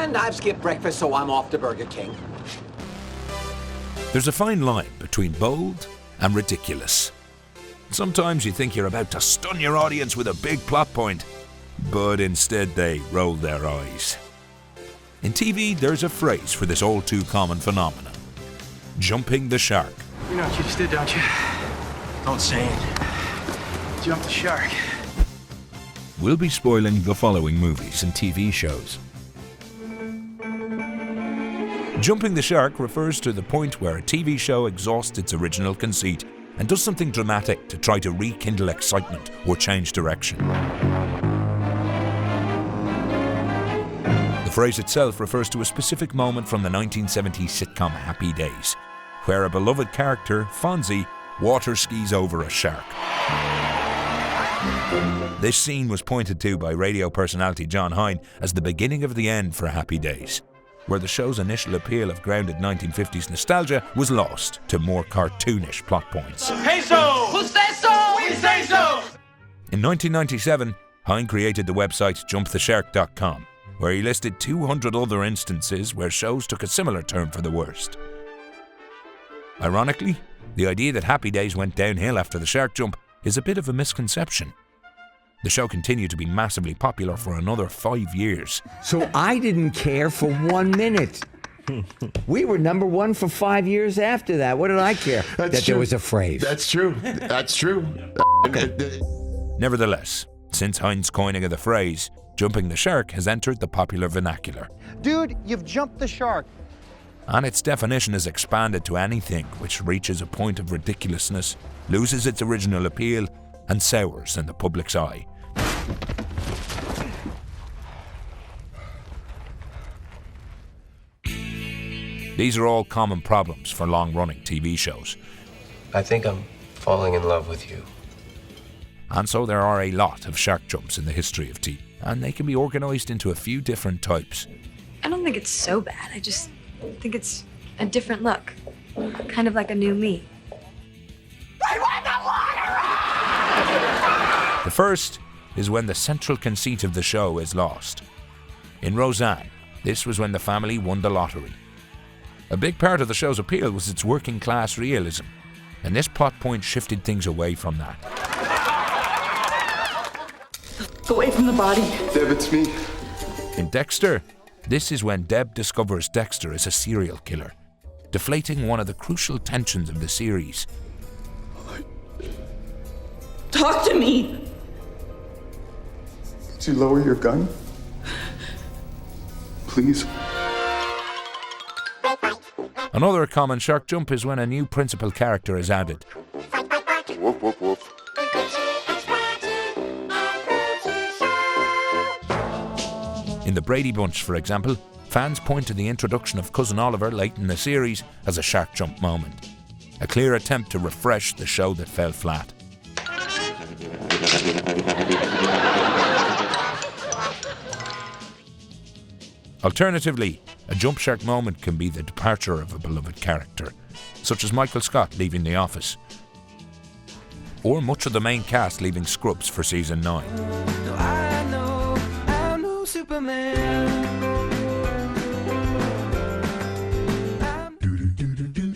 And I've skipped breakfast, so I'm off to Burger King. There's a fine line between bold and ridiculous. Sometimes you think you're about to stun your audience with a big plot point, but instead they roll their eyes. In TV, there's a phrase for this all too common phenomenon: jumping the shark. You know what you just did, don't you? Don't say it. Jump the shark. We'll be spoiling the following movies and TV shows. Jumping the shark refers to the point where a TV show exhausts its original conceit and does something dramatic to try to rekindle excitement or change direction. The phrase itself refers to a specific moment from the 1970s sitcom Happy Days, where a beloved character, Fonzie, waterskis over a shark. This scene was pointed to by radio personality Jon Hein as the beginning of the end for Happy Days, where the show's initial appeal of grounded 1950s nostalgia was lost to more cartoonish plot points. Hey so! Who says so? We say so! In 1997, Hein created the website jumptheshark.com, where he listed 200 other instances where shows took a similar turn for the worst. Ironically, the idea that Happy Days went downhill after the shark jump is a bit of a misconception. The show continued to be massively popular for another 5 years. So I didn't care for 1 minute. We were number one for 5 years after that. What did I care there was a phrase? That's true. That's true. Nevertheless, since Hein's coining of the phrase, jumping the shark has entered the popular vernacular. Dude, you've jumped the shark. And its definition is expanded to anything which reaches a point of ridiculousness, loses its original appeal, and sours in the public's eye. These are all common problems for long-running TV shows. I think I'm falling in love with you. And so there are a lot of shark jumps in the history of TV, and they can be organised into a few different types. I don't think it's so bad. I just think it's a different look. Kind of like a new me. The first is when the central conceit of the show is lost. In Roseanne, this was when the family won the lottery. A big part of the show's appeal was its working-class realism, and this plot point shifted things away from that. Away from the body. Deb, it's me. In Dexter, this is when Deb discovers Dexter is a serial killer, deflating one of the crucial tensions of the series. Talk to me. Did you lower your gun? Please. Another common shark jump is when a new principal character is added. Woof, woof, woof. In the Brady Bunch, for example, fans point to the introduction of Cousin Oliver late in the series as a shark jump moment, a clear attempt to refresh the show that fell flat. Alternatively, a jump shark moment can be the departure of a beloved character, such as Michael Scott leaving The Office, or much of the main cast leaving Scrubs for season 9. I'm no Superman.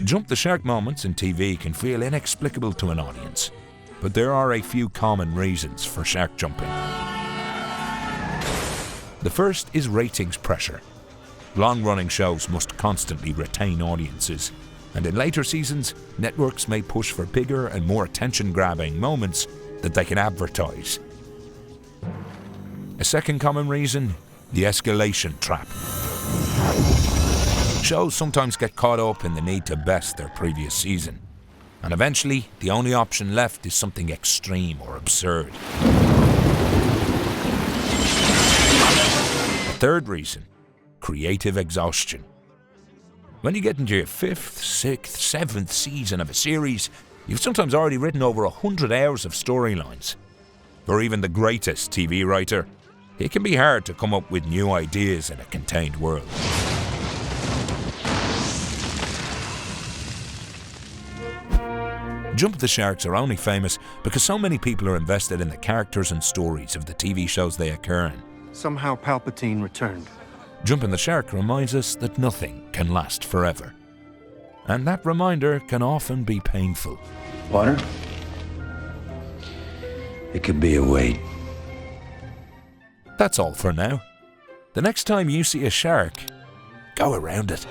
Jump the shark moments in TV can feel inexplicable to an audience, but there are a few common reasons for shark jumping. The first is ratings pressure. Long-running shows must constantly retain audiences, and in later seasons, networks may push for bigger and more attention-grabbing moments that they can advertise. A second common reason, the escalation trap. Shows sometimes get caught up in the need to best their previous season, and eventually the only option left is something extreme or absurd. Third reason, creative exhaustion. When you get into your 5th, 6th, 7th season of a series, you've sometimes already written over 100 hours of storylines. For even the greatest TV writer, it can be hard to come up with new ideas in a contained world. Jump the Sharks are only famous because so many people are invested in the characters and stories of the TV shows they occur in. Somehow Palpatine returned. Jumping the shark reminds us that nothing can last forever. And that reminder can often be painful. Water? It could be a weight. That's all for now. The next time you see a shark, go around it.